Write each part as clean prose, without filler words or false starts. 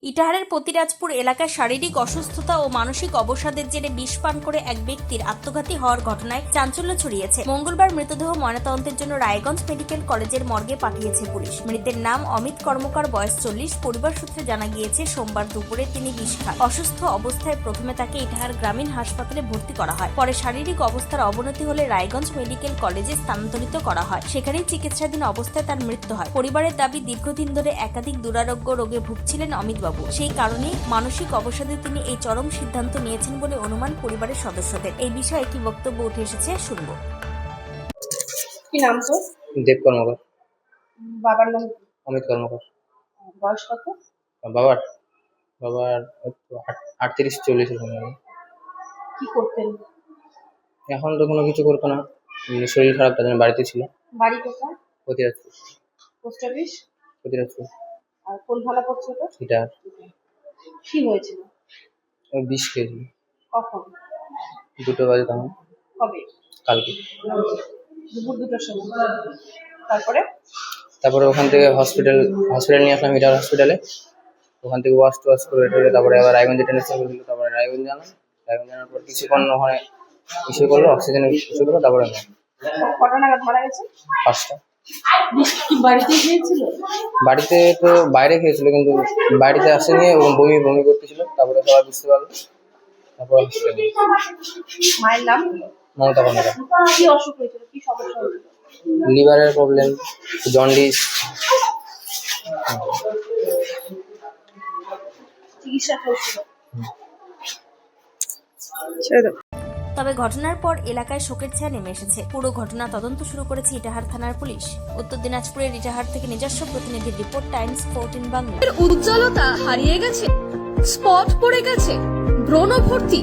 ইটাহারের পতিরাজপুর এলাকায় শারীরিক অসুস্থতা ও মানসিক অবসাদের জেরে বিষ পান করে এক ব্যক্তির আত্মঘাতী হওয়ার ঘটনায় চাঞ্চল্য ছড়িয়েছে। মঙ্গলবার মৃতদেহ ময়নাতদন্তের জন্য রায়গঞ্জ মেডিকেল কলেজের মর্গে পাঠিয়েছে পুলিশ। মৃতের নাম অমিত কর্মকার, বয়স 40। পরিবার সূত্রে জানা গিয়েছে সোমবার দুপুরে তিনি বিষ খান। অসুস্থ অবস্থায় প্রথমে তাকে ইটাহার গ্রামীণ হাসপাতালে ভর্তি করা হয়। পরে শারীরিক অবস্থার অবনতি হলে রায়গঞ্জ মেডিকেল কলেজে স্থানান্তরিত করা হয়। সেখানেই চিকিৎসাধীন অবস্থায় তার মৃত্যু হয়। পরিবারের দাবি, দীর্ঘদিন ধরে একাধিক দুরারোগ্য রোগে ভুগছিলেন অমিত। সেই কারণে মানসিক অবসাদে তিনি এই চরম সিদ্ধান্ত নিয়েছেন বলে অনুমান পরিবারের সদস্যদের। এই বিষয়ে কি বক্তব্য উঠে এসেছে শুনবো। কি নাম তো? দেব কর্মকার। বাবার নাম? অমিত কর্মকার। বয়স কত? বাবার 38-40 এরকম হবে। কি করতেন? এখন তো কোনো কিছু করতো না, শরীর খারাপ, তার জন্য বাড়িতে ছিল। বাড়ি কোথায়? প্রতিরাজপুর। Post office? প্রতিরাজপুর। আর কোন থানা পড়ছে ওটা? এটা কি হয়েছিল? বিষ খেয়েছিল। কখন? 2টো বাজে তখন। কবে? কালকে দুপুর 2টার সময়। তারপরে ওখান থেকে হসপিটাল নিয়ে আসলাম, ইটার হসপিটালে। ওখান থেকে ওয়াশ করে টেরে তারপরে আবার রায়গঞ্জে ট্রান্সফার করে দিল। তারপরে রায়গঞ্জ জানার পর কিছুক্ষণ ওখানে ইস্যু করলো, অক্সিজেনের ইস্যু করলো। তারপরে কটা নাগাদ মারা গেছে? 5টা। কি বাড়িতে খেয়েছিল? বাড়িতে তো বাইরে খেয়েছিল, কিন্তু বাড়িতে আসেনি, বমি করতেছিল। তারপরে সবাই বুঝতে পারলো। তারপর মায়ের নাম? মমতা কর্মকার। কি অসুখ হয়েছিল? কি সমস্যা হয়েছিল? লিভারের প্রবলেম, জন্ডিস। চিকিৎসা চলছিল। তবে ঘটনার পর এলাকায় শোকের ছায়া নেমে এসেছে। পুরো ঘটনা তদন্ত শুরু করেছে ইটাহার থানার পুলিশ। উত্তর দিনাজপুরের ইটাহার থেকে নিজস্ব প্রতিনিধির রিপোর্ট, টাইমস 14 বাংলা। উজ্জ্বলতা হারিয়ে গেছে, স্পট পড়ে গেছে, ব্রণ ভর্তি,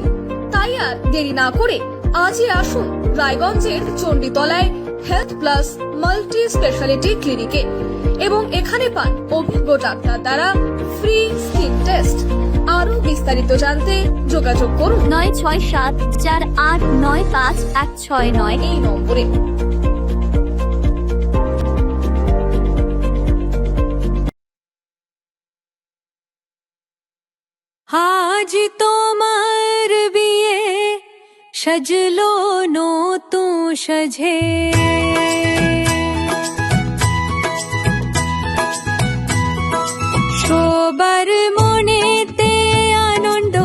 তাই আর দেরি না করে আজই আসুন রায়গঞ্জের চণ্ডীতলায় হেলথ প্লাস মাল্টি স্পেশালিটি ক্লিনিকে এবং এখানে পান অভিজ্ঞ ডাক্তার দ্বারা ফ্রি স্কিন টেস্ট। আরো বিস্তারিত জানতে যোগাযোগ করুন 9674895169 এই নম্বরে। আজ তোমার বিয়ে সাজলো নতুন সাজে, সবার মনেতে আনন্দ।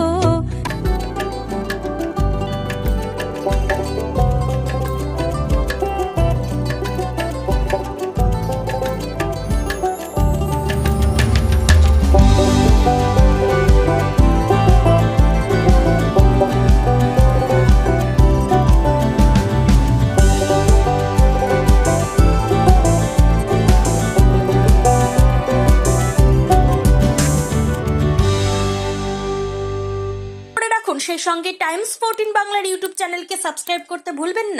সেই সঙ্গে টাইমস 14 বাংলার ইউটিউব চ্যানেলকে সাবস্ক্রাইব করতে ভুলবেন না।